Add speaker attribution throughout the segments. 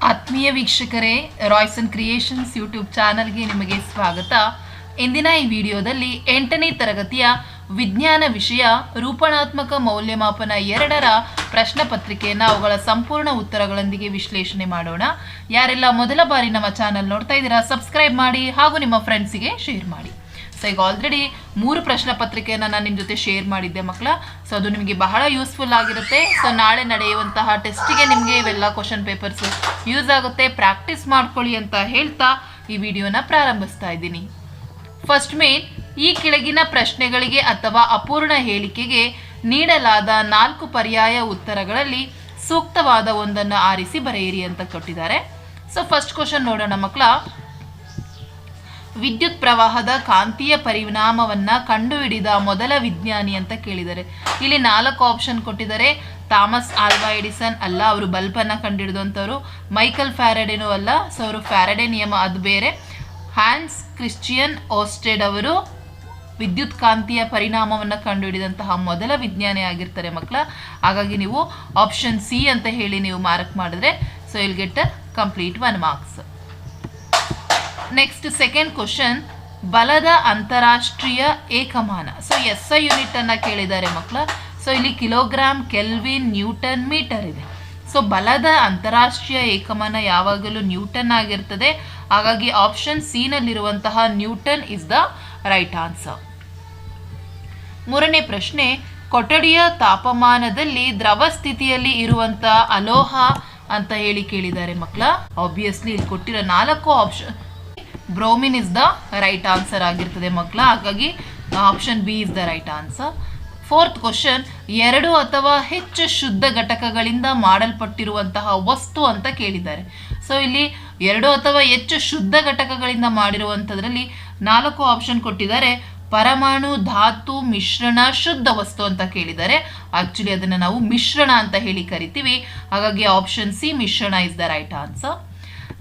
Speaker 1: ಆತ್ಮೀಯ ವೀಕ್ಷಕರೇ, Royson creations YouTube ಚಾನಲ್ಗೆ ನಿಮಗೆ ಸ್ವಾಗತ. ಇಂದಿನ ಈ ವಿಡಿಯೋದಲ್ಲಿ 8ನೇ ತರಗತಿಯ ವಿಜ್ಞಾನ ವಿಷಯ ರೂಪಣಾತ್ಮಕ ಮೌಲ್ಯಮಾಪನ 2ರ ಪ್ರಶ್ನೆ ಪತ್ರಿಕೆಯನ್ನು ಅವುಗಳ ಸಂಪೂರ್ಣ ಉತ್ತರಗಳೊಂದಿಗೆ ವಿಶ್ಲೇಷಣೆ ಮಾಡೋಣ. ಯಾರೆಲ್ಲ ಮೊದಲ ಬಾರಿ ನಮ್ಮ ಚಾನಲ್ ನೋಡ್ತಾ ಇದ್ದೀರಾ, ಸಬ್ಸ್ಕ್ರೈಬ್ ಮಾಡಿ ಹಾಗೂ ನಿಮ್ಮ ಫ್ರೆಂಡ್ಸಿಗೆ ಶೇರ್ ಮಾಡಿ. ಸೊ ಈಗ ಆಲ್ರೆಡಿ 3 ಪ್ರಶ್ನೆ ಪತ್ರಿಕೆಯನ್ನು ನಾನು ನಿಮ್ಮ ಜೊತೆ ಶೇರ್ ಮಾಡಿದ್ದೆ ಮಕ್ಕಳ. ಸೊ ಅದು ನಿಮಗೆ ಬಹಳ ಯೂಸ್ಫುಲ್ ಆಗಿರುತ್ತೆ. ಸೊ ನಾಳೆ ನಡೆಯುವಂತಹ ಟೆಸ್ಟಿಗೆ ನಿಮಗೆ ಇವೆಲ್ಲ ಕ್ವಶನ್ ಪೇಪರ್ಸ್ ಯೂಸ್ ಆಗುತ್ತೆ. ಪ್ರಾಕ್ಟೀಸ್ ಮಾಡ್ಕೊಳ್ಳಿ ಅಂತ ಹೇಳ್ತಾ ಈ ವಿಡಿಯೋನ ಪ್ರಾರಂಭಿಸ್ತಾ ಇದ್ದೀನಿ. ಫಸ್ಟ್ ಮೇನ್, ಈ ಕೆಳಗಿನ ಪ್ರಶ್ನೆಗಳಿಗೆ ಅಥವಾ ಅಪೂರ್ಣ ಹೇಳಿಕೆಗೆ ನೀಡಲಾದ 4 ಪರ್ಯಾಯ ಉತ್ತರಗಳಲ್ಲಿ ಸೂಕ್ತವಾದ ಒಂದನ್ನು ಆರಿಸಿ ಬರೆಯಿರಿ ಅಂತ ಕೊಟ್ಟಿದ್ದಾರೆ. ಸೊ ಫಸ್ಟ್ ಕ್ವಶನ್ ನೋಡೋಣ ಮಕ್ಕಳ. ವಿದ್ಯುತ್ ಪ್ರವಾಹದ ಕಾಂತೀಯ ಪರಿಣಾಮವನ್ನ ಕಂಡುಹಿಡಿದ ಮೊದಲ ವಿಜ್ಞಾನಿ ಅಂತ ಕೇಳಿದ್ದಾರೆ. ಇಲ್ಲಿ 4 ಆಪ್ಷನ್ ಕೊಟ್ಟಿದ್ದಾರೆ. ಥಾಮಸ್ ಆಲ್ವಾ ಎಡಿಸನ್ ಅಲ್ಲ, ಅವರು ಬಲ್ಬನ್ನು ಕಂಡುಹಿಡಿದಂಥವ್ರು. ಮೈಕಲ್ ಫ್ಯಾರಡೆನೂ ಅಲ್ಲ, ಸೊ ಅವರು ಫ್ಯಾರಡೆ ನಿಯಮ ಅದು ಬೇರೆ. ಹ್ಯಾನ್ಸ್ ಕ್ರಿಶ್ಚಿಯನ್ ಓಸ್ಟೆಡ್ ಅವರು ವಿದ್ಯುತ್ ಕಾಂತೀಯ ಪರಿಣಾಮವನ್ನು ಕಂಡುಹಿಡಿದಂತಹ ಮೊದಲ ವಿಜ್ಞಾನಿ ಆಗಿರ್ತಾರೆ ಮಕ್ಕಳ. ಹಾಗಾಗಿ ನೀವು ಆಪ್ಷನ್ ಸಿ ಅಂತ ಹೇಳಿ ನೀವು ಮಾರ್ಕ್ ಮಾಡಿದ್ರೆ so will get a complete 1 marks. Next second question, ಬಲದ ಅಂತಾರಾಷ್ಟ್ರೀಯ ಏಕಮಾನ. ಸೊ SI ಯೂನಿಟ್ ಅನ್ನ ಕೇಳಿದ್ದಾರೆ ಮಕ್ಕಳ. ಸೊ ಇಲ್ಲಿ ಕಿಲೋಗ್ರಾಮ್, ಕೆಲ್ವಿನ್, ನ್ಯೂಟನ್, ಮೀಟರ್ ಇದೆ. ಸೊ ಬಲದ ಅಂತಾರಾಷ್ಟ್ರೀಯ ಏಕಮಾನ ಯಾವಾಗಲೂ ನ್ಯೂಟನ್ ಆಗಿರ್ತದೆ. ಹಾಗಾಗಿ ಆಪ್ಷನ್ ಸಿ ನಲ್ಲಿರುವಂತಹ newton is the right answer. ಮೂರನೇ ಪ್ರಶ್ನೆ, ಕೊಠಡಿಯ ತಾಪಮಾನದಲ್ಲಿ ದ್ರವ ಸ್ಥಿತಿಯಲ್ಲಿ ಇರುವಂತಹ ಅಲೋಹ ಅಂತ ಹೇಳಿ ಕೇಳಿದ್ದಾರೆ ಮಕ್ಕಳ. ಆಬ್ವಿಯಸ್ಲಿ ಇಲ್ಲಿ ಕೊಟ್ಟಿರೋ 4 option bromine is the right answer ಆಗಿರ್ತದೆ ಮಕ್ಕಳ. ಹಾಗಾಗಿ option B is the right answer. Fourth question, 2 ಅಥವಾ ಹೆಚ್ಚು ಶುದ್ಧ ಘಟಕಗಳಿಂದ ಮಾಡಲ್ಪಟ್ಟಿರುವಂತಹ ವಸ್ತು ಅಂತ ಕೇಳಿದ್ದಾರೆ. ಸೊ ಇಲ್ಲಿ 2 ಅಥವಾ ಹೆಚ್ಚು ಶುದ್ಧ ಘಟಕಗಳಿಂದ ಮಾಡಿರುವಂಥದ್ರಲ್ಲಿ 4 ಆಪ್ಷನ್ ಕೊಟ್ಟಿದ್ದಾರೆ. ಪರಮಾಣು, ಧಾತು, ಮಿಶ್ರಣ, ಶುದ್ಧ ವಸ್ತು ಅಂತ ಕೇಳಿದ್ದಾರೆ. ಆಕ್ಚುಲಿ ಅದನ್ನು ನಾವು ಮಿಶ್ರಣ ಅಂತ ಹೇಳಿ ಕರಿತೀವಿ. ಹಾಗಾಗಿ ಆಪ್ಷನ್ ಸಿ ಮಿಶ್ರಣ is the right answer.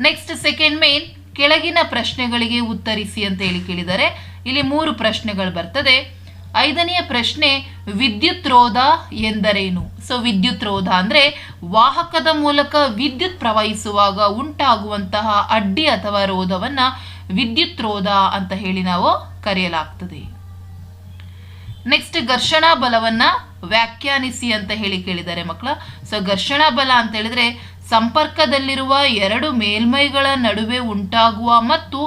Speaker 1: Next second main, ಕೆಳಗಿನ ಪ್ರಶ್ನೆಗಳಿಗೆ ಉತ್ತರಿಸಿ ಅಂತ ಹೇಳಿ ಕೇಳಿದ್ದಾರೆ. ಇಲ್ಲಿ 3 ಪ್ರಶ್ನೆಗಳು ಬರ್ತದೆ. 5ನೆಯ ಪ್ರಶ್ನೆ, ವಿದ್ಯುತ್ ರೋಧ ಎಂದರೇನು? ಸೊ ವಿದ್ಯುತ್ ರೋಧ ಅಂದ್ರೆ ವಾಹಕದ ಮೂಲಕ ವಿದ್ಯುತ್ ಪ್ರವಹಿಸುವಾಗ ಉಂಟಾಗುವಂತಹ ಅಡ್ಡಿ ಅಥವಾ ರೋಧವನ್ನ ವಿದ್ಯುತ್ ರೋಧ ಅಂತ ಹೇಳಿ ನಾವು ಕರೆಯಲಾಗ್ತದೆ. ನೆಕ್ಸ್ಟ್, ಘರ್ಷಣಾ ಬಲವನ್ನ ವ್ಯಾಖ್ಯಾನಿಸಿ ಅಂತ ಹೇಳಿ ಕೇಳಿದ್ದಾರೆ ಮಕ್ಕಳ. ಸೊ ಘರ್ಷಣಾ ಬಲ ಅಂತ ಹೇಳಿದ್ರೆ ಸಂಪರ್ಕದಲ್ಲಿರುವ 2 ಮೇಲ್ಮೈಗಳ ನಡುವೆ ಉಂಟಾಗುವ ಮತ್ತು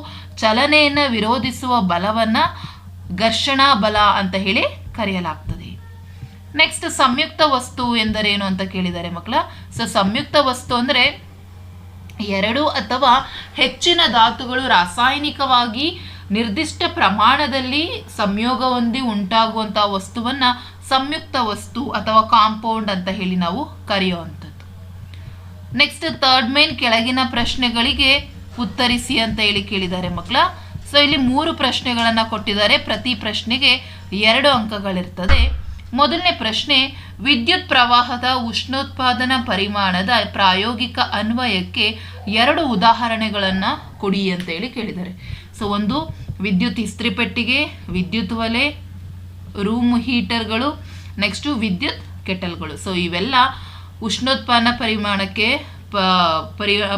Speaker 1: ಚಲನೆಯನ್ನ ವಿರೋಧಿಸುವ ಬಲವನ್ನ ಘರ್ಷಣಾ ಬಲ ಅಂತ ಹೇಳಿ ಕರೆಯಲಾಗ್ತದೆ. ನೆಕ್ಸ್ಟ್, ಸಂಯುಕ್ತ ವಸ್ತು ಎಂದರೇನು ಅಂತ ಕೇಳಿದ್ದಾರೆ ಮಕ್ಕಳ. ಸೊ ಸಂಯುಕ್ತ ವಸ್ತು ಅಂದ್ರೆ 2 ಅಥವಾ ಹೆಚ್ಚಿನ ಧಾತುಗಳು ರಾಸಾಯನಿಕವಾಗಿ ನಿರ್ದಿಷ್ಟ ಪ್ರಮಾಣದಲ್ಲಿ ಸಂಯೋಗ ಹೊಂದಿ ಉಂಟಾಗುವಂತಹ ವಸ್ತುವನ್ನ ಸಂಯುಕ್ತ ವಸ್ತು ಅಥವಾ ಕಾಂಪೌಂಡ್ ಅಂತ ಹೇಳಿ ನಾವು ಕರೆಯುವಂಥದ್ದು. ನೆಕ್ಸ್ಟ್ ಥರ್ಡ್ ಮೇನ್, ಕೆಳಗಿನ ಪ್ರಶ್ನೆಗಳಿಗೆ ಉತ್ತರಿಸಿ ಅಂತ ಹೇಳಿ ಕೇಳಿದ್ದಾರೆ ಮಕ್ಕಳ. ಸೊ ಇಲ್ಲಿ 3 ಪ್ರಶ್ನೆಗಳನ್ನ ಕೊಟ್ಟಿದ್ದಾರೆ. ಪ್ರತಿ ಪ್ರಶ್ನೆಗೆ 2 ಅಂಕಗಳಿರ್ತದೆ. ಮೊದಲನೇ ಪ್ರಶ್ನೆ, ವಿದ್ಯುತ್ ಪ್ರವಾಹದ ಉಷ್ಣೋತ್ಪಾದನಾ ಪರಿಮಾಣದ ಪ್ರಾಯೋಗಿಕ ಅನ್ವಯಕ್ಕೆ 2 ಉದಾಹರಣೆಗಳನ್ನ ಕೊಡಿ ಅಂತ ಹೇಳಿ ಕೇಳಿದ್ದಾರೆ. ಸೊ ಒಂದು ವಿದ್ಯುತ್ ಇಸ್ತ್ರಿಪೆಟ್ಟಿಗೆ, ವಿದ್ಯುತ್ ಒಲೆ, ರೂಮ್ ಹೀಟರ್ಗಳು, ನೆಕ್ಸ್ಟ್ ವಿದ್ಯುತ್ ಕೆಟಲ್ಗಳು. ಸೊ ಇವೆಲ್ಲ ಉಷ್ಣೋತ್ಪಾದನಾ ಪರಿಮಾಣಕ್ಕೆ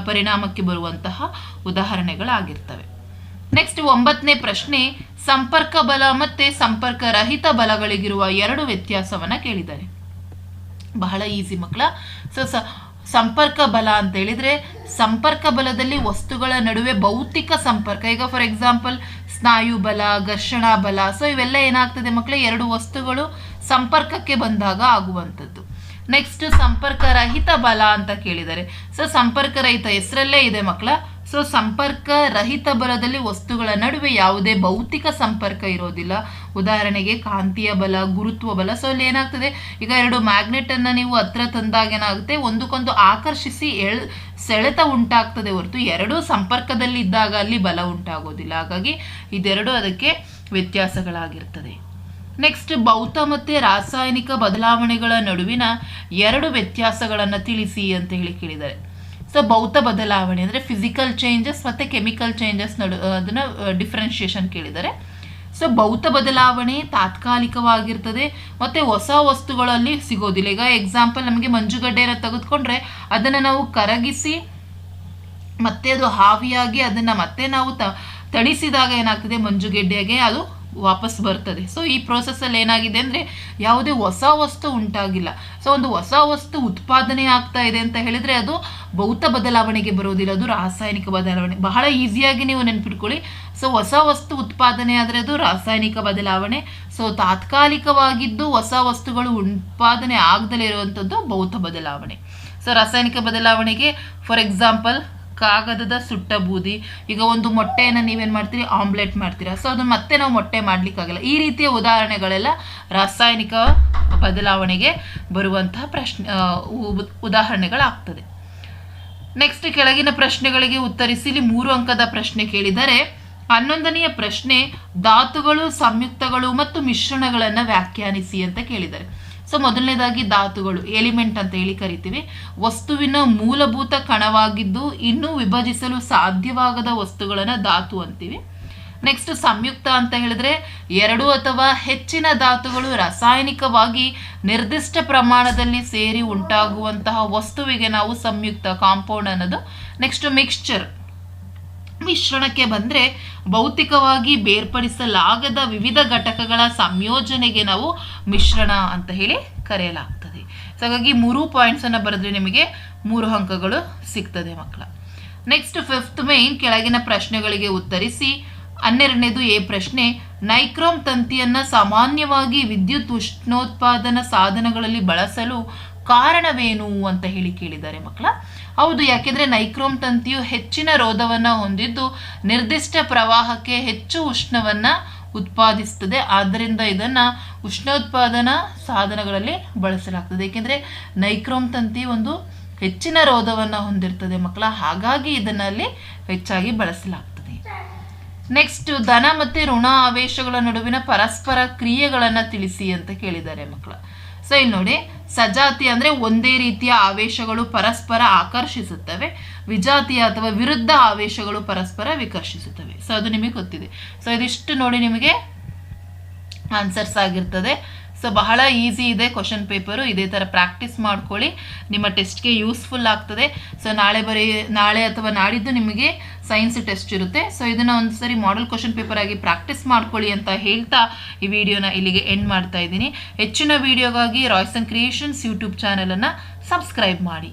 Speaker 1: ಪರಿಣಾಮಕ್ಕೆ ಬರುವಂತಹ ಉದಾಹರಣೆಗಳಾಗಿರ್ತವೆ. ನೆಕ್ಸ್ಟ್ 9ನೇ ಪ್ರಶ್ನೆ, ಸಂಪರ್ಕ ಬಲ ಮತ್ತೆ ಸಂಪರ್ಕ ರಹಿತ ಬಲಗಳಿಗಿರುವ 2 ವ್ಯತ್ಯಾಸವನ್ನ ಕೇಳಿದ್ದಾರೆ. ಬಹಳ ಈಸಿ ಮಕ್ಕಳ. ಸೊ ಸಂಪರ್ಕ ಬಲ ಅಂತ ಹೇಳಿದ್ರೆ ಸಂಪರ್ಕ ಬಲದಲ್ಲಿ ವಸ್ತುಗಳ ನಡುವೆ ಭೌತಿಕ ಸಂಪರ್ಕ. ಈಗ ಫಾರ್ ಎಕ್ಸಾಂಪಲ್ ಸ್ನಾಯು ಬಲ, ಘರ್ಷಣಾ ಬಲ. ಸೊ ಇವೆಲ್ಲ ಏನಾಗ್ತದೆ ಮಕ್ಕಳೇ, 2 ವಸ್ತುಗಳು ಸಂಪರ್ಕಕ್ಕೆ ಬಂದಾಗ ಆಗುವಂಥದ್ದು. ನೆಕ್ಸ್ಟ್ ಸಂಪರ್ಕ ರಹಿತ ಬಲ ಅಂತ ಕೇಳಿದ್ದಾರೆ. ಸೊ ಸಂಪರ್ಕ ರಹಿತ ಹೆಸರಲ್ಲೇ ಇದೆ ಮಕ್ಕಳ. ಸೊ ಸಂಪರ್ಕ ರಹಿತ ಬಲದಲ್ಲಿ ವಸ್ತುಗಳ ನಡುವೆ ಯಾವುದೇ ಭೌತಿಕ ಸಂಪರ್ಕ ಇರೋದಿಲ್ಲ. ಉದಾಹರಣೆಗೆ ಕಾಂತೀಯ ಬಲ, ಗುರುತ್ವ ಬಲ. ಸೊ ಇಲ್ಲಿ ಏನಾಗ್ತದೆ, ಈಗ 2 ಮ್ಯಾಗ್ನೆಟ್ ಅನ್ನ ನೀವು ಹತ್ರ ತಂದಾಗ ಏನಾಗುತ್ತೆ, ಒಂದಕ್ಕೊಂದು ಆಕರ್ಷಿಸಿ ಸೆಳೆತ ಉಂಟಾಗ್ತದೆ ಹೊರತು 2 ಸಂಪರ್ಕದಲ್ಲಿ ಇದ್ದಾಗ ಅಲ್ಲಿ ಬಲ ಉಂಟಾಗೋದಿಲ್ಲ. ಹಾಗಾಗಿ ಇದೆರಡು ಅದಕ್ಕೆ ವ್ಯತ್ಯಾಸಗಳಾಗಿರ್ತದೆ. ನೆಕ್ಸ್ಟ್, ಭೌತ ಮತ್ತು ರಾಸಾಯನಿಕ ಬದಲಾವಣೆಗಳ ನಡುವಿನ 2 ವ್ಯತ್ಯಾಸಗಳನ್ನು ತಿಳಿಸಿ ಅಂತ ಹೇಳಿ ಕೇಳಿದ್ದಾರೆ. ಸೊ ಭೌತ ಬದಲಾವಣೆ ಅಂದರೆ ಫಿಸಿಕಲ್ ಚೇಂಜಸ್ ಮತ್ತು ಕೆಮಿಕಲ್ ಚೇಂಜಸ್ ಅದನ್ನು ಡಿಫ್ರೆನ್ಷಿಯೇಷನ್ ಕೇಳಿದ್ದಾರೆ. ಸೊ ಭೌತ ಬದಲಾವಣೆ ತಾತ್ಕಾಲಿಕವಾಗಿರ್ತದೆ ಮತ್ತು ಹೊಸ ವಸ್ತುಗಳಲ್ಲಿ ಸಿಗೋದಿಲ್ಲ. ಈಗ ಎಕ್ಸಾಂಪಲ್ ನಮಗೆ ಮಂಜುಗಡ್ಡೆಯನ್ನು ತೆಗೆದುಕೊಂಡ್ರೆ ಅದನ್ನು ನಾವು ಕರಗಿಸಿ ಮತ್ತೆ ಅದು ಹಾವಿಯಾಗಿ ಅದನ್ನು ಮತ್ತೆ ನಾವು ತಣಿಸಿದಾಗ ಏನಾಗ್ತದೆ, ಮಂಜುಗೆಡ್ಡೆಗೆ ಅದು ವಾಪಸ್ ಬರ್ತದೆ. ಸೊ ಈ ಪ್ರೋಸೆಸ್ಸಲ್ಲಿ ಏನಾಗಿದೆ ಅಂದರೆ ಯಾವುದೇ ಹೊಸ ವಸ್ತು ಉಂಟಾಗಿಲ್ಲ. ಸೊ ಒಂದು ಹೊಸ ವಸ್ತು ಉತ್ಪಾದನೆ ಆಗ್ತಾ ಇದೆ ಅಂತ ಹೇಳಿದರೆ ಅದು ಭೌತ ಬದಲಾವಣೆಗೆ ಬರೋದಿಲ್ಲ, ಅದು ರಾಸಾಯನಿಕ ಬದಲಾವಣೆ. ಬಹಳ ಈಸಿಯಾಗಿ ನೀವು ನೆನ್ಪಿಟ್ಕೊಳ್ಳಿ. ಸೊ ಹೊಸ ವಸ್ತು ಉತ್ಪಾದನೆ ಆದರೆ ಅದು ರಾಸಾಯನಿಕ ಬದಲಾವಣೆ. ಸೊ ತಾತ್ಕಾಲಿಕವಾಗಿದ್ದು ಹೊಸ ವಸ್ತುಗಳು ಉತ್ಪಾದನೆ ಆಗದಲ್ಲೇ ಇರುವಂಥದ್ದು ಭೌತ ಬದಲಾವಣೆ. ಸೊ ರಾಸಾಯನಿಕ ಬದಲಾವಣೆಗೆ ಫಾರ್ ಎಕ್ಸಾಂಪಲ್ ಕಾಗದದ ಸುಟ್ಟ ಬೂದಿ. ಈಗ ಒಂದು ಮೊಟ್ಟೆಯನ್ನು ನೀವೇನು ಮಾಡ್ತೀರಿ, ಆಮ್ಲೆಟ್ ಮಾಡ್ತೀರಾ. ಸೊ ಅದನ್ನು ಮತ್ತೆ ನಾವು ಮೊಟ್ಟೆ ಮಾಡಲಿಕ್ಕಾಗಲ್ಲ. ಈ ರೀತಿಯ ಉದಾಹರಣೆಗಳೆಲ್ಲ ರಾಸಾಯನಿಕ ಬದಲಾವಣೆಗೆ ಬರುವಂತಹ ಉದಾಹರಣೆಗಳಾಗ್ತದೆ. ನೆಕ್ಸ್ಟ್ ಕೆಳಗಿನ ಪ್ರಶ್ನೆಗಳಿಗೆ ಉತ್ತರಿಸಿ. ಇಲ್ಲಿ 3 ಅಂಕದ ಪ್ರಶ್ನೆ ಕೇಳಿದರೆ 11ನೆಯ ಪ್ರಶ್ನೆ ಧಾತುಗಳು, ಸಂಯುಕ್ತಗಳು ಮತ್ತು ಮಿಶ್ರಣಗಳನ್ನು ವ್ಯಾಖ್ಯಾನಿಸಿ ಅಂತ ಕೇಳಿದ್ದಾರೆ. ಸೊ ಮೊದಲನೇದಾಗಿ ಧಾತುಗಳು, ಎಲಿಮೆಂಟ್ ಅಂತ ಹೇಳಿ ಕರಿತೀವಿ. ವಸ್ತುವಿನ ಮೂಲಭೂತ ಕಣವಾಗಿದ್ದು ಇನ್ನೂ ವಿಭಜಿಸಲು ಸಾಧ್ಯವಾಗದ ವಸ್ತುಗಳನ್ನು ಧಾತು ಅಂತೀವಿ. ನೆಕ್ಸ್ಟ್ ಸಂಯುಕ್ತ ಅಂತ ಹೇಳಿದ್ರೆ 2 ಅಥವಾ ಹೆಚ್ಚಿನ ಧಾತುಗಳು ರಾಸಾಯನಿಕವಾಗಿ ನಿರ್ದಿಷ್ಟ ಪ್ರಮಾಣದಲ್ಲಿ ಸೇರಿ ಉಂಟಾಗುವಂತಹ ವಸ್ತುವಿಗೆ ನಾವು ಸಂಯುಕ್ತ, ಕಾಂಪೌಂಡ್ ಅನ್ನೋದು. ನೆಕ್ಸ್ಟ್ ಮಿಕ್ಸ್ಚರ್, ಮಿಶ್ರಣಕ್ಕೆ ಬಂದರೆ ಭೌತಿಕವಾಗಿ ಬೇರ್ಪಡಿಸಲಾಗದ ವಿವಿಧ ಘಟಕಗಳ ಸಂಯೋಜನೆಗೆ ನಾವು ಮಿಶ್ರಣ ಅಂತ ಹೇಳಿ ಕರೆಯಲಾಗ್ತದೆ. ಸೊ ಹಾಗಾಗಿ 3 ಪಾಯಿಂಟ್ಸನ್ನು ಬರೆದ್ರೆ ನಿಮಗೆ 3 ಅಂಕಗಳು ಸಿಗ್ತದೆ ಮಕ್ಕಳ. ನೆಕ್ಸ್ಟ್ 5th ಮೇನ್ ಕೆಳಗಿನ ಪ್ರಶ್ನೆಗಳಿಗೆ ಉತ್ತರಿಸಿ. 12ನೇದು ಎ ಪ್ರಶ್ನೆ, ನೈಕ್ರೋಮ್ ತಂತಿಯನ್ನು ಸಾಮಾನ್ಯವಾಗಿ ವಿದ್ಯುತ್ ಉಷ್ಣೋತ್ಪಾದನಾ ಸಾಧನಗಳಲ್ಲಿ ಬಳಸಲು ಕಾರಣವೇನು ಅಂತ ಹೇಳಿ ಕೇಳಿದ್ದಾರೆ ಮಕ್ಕಳ. ಹೌದು, ಯಾಕೆಂದರೆ ನೈಕ್ರೋಮ್ ತಂತಿಯು ಹೆಚ್ಚಿನ ರೋಧವನ್ನು ಹೊಂದಿದ್ದು ನಿರ್ದಿಷ್ಟ ಪ್ರವಾಹಕ್ಕೆ ಹೆಚ್ಚು ಉಷ್ಣವನ್ನು ಉತ್ಪಾದಿಸುತ್ತದೆ. ಆದ್ದರಿಂದ ಇದನ್ನು ಉಷ್ಣೋತ್ಪಾದನಾ ಸಾಧನಗಳಲ್ಲಿ ಬಳಸಲಾಗ್ತದೆ. ಏಕೆಂದರೆ ನೈಕ್ರೋಮ್ ತಂತಿ ಒಂದು ಹೆಚ್ಚಿನ ರೋಧವನ್ನು ಹೊಂದಿರ್ತದೆ ಮಕ್ಕಳ, ಹಾಗಾಗಿ ಇದನ್ನಲ್ಲಿ ಹೆಚ್ಚಾಗಿ ಬಳಸಲಾಗ್ತದೆ. ನೆಕ್ಸ್ಟ್ ಧನ ಮತ್ತು ಋಣ ಆವೇಶಗಳ ನಡುವಿನ ಪರಸ್ಪರ ಕ್ರಿಯೆಗಳನ್ನು ತಿಳಿಸಿ ಅಂತ ಕೇಳಿದ್ದಾರೆ ಮಕ್ಕಳ. ಸೊ ಇಲ್ಲಿ ನೋಡಿ, ಸಜಾತಿ ಅಂದರೆ ಒಂದೇ ರೀತಿಯ ಆವೇಶಗಳು ಪರಸ್ಪರ ಆಕರ್ಷಿಸುತ್ತವೆ, ವಿಜಾತಿಯ ಅಥವಾ ವಿರುದ್ಧ ಆವೇಶಗಳು ಪರಸ್ಪರ ವಿಕರ್ಷಿಸುತ್ತವೆ. ಸೊ ಅದು ನಿಮಗೆ ಗೊತ್ತಿದೆ. ಸೊ ಇದಿಷ್ಟು ನೋಡಿ ನಿಮಗೆ ಆನ್ಸರ್ಸ್ ಆಗಿರ್ತದೆ. ಸೊ ಬಹಳ ಈಸಿ ಇದೆ ಕ್ವಶನ್ ಪೇಪರು. ಇದೇ ಥರ ಪ್ರಾಕ್ಟೀಸ್ ಮಾಡ್ಕೊಳ್ಳಿ, ನಿಮ್ಮ ಟೆಸ್ಟ್ಗೆ ಯೂಸ್ಫುಲ್ ಆಗ್ತದೆ. ಸೊ ನಾಳೆ ಅಥವಾ ನಾಡಿದ್ದು ನಿಮಗೆ ಸೈನ್ಸ್ ಟೆಸ್ಟ್ ಇರುತ್ತೆ. ಸೊ ಇದನ್ನು ಒಂದು ಸರಿ ಮಾಡೆಲ್ ಕ್ವಶನ್ ಪೇಪರ್ ಆಗಿ ಪ್ರಾಕ್ಟೀಸ್ ಮಾಡ್ಕೊಳ್ಳಿ ಅಂತ ಹೇಳ್ತಾ ಈ ವಿಡಿಯೋನ ಇಲ್ಲಿಗೆ ಎಂಡ್ ಮಾಡ್ತಾ ಇದ್ದೀನಿ. ಹೆಚ್ಚಿನ ವಿಡಿಯೋಗಾಗಿ ರಾಯ್ಸನ್ ಕ್ರಿಯೇಷನ್ಸ್ ಯೂಟ್ಯೂಬ್ ಚಾನಲನ್ನು ಸಬ್ಸ್ಕ್ರೈಬ್ ಮಾಡಿ.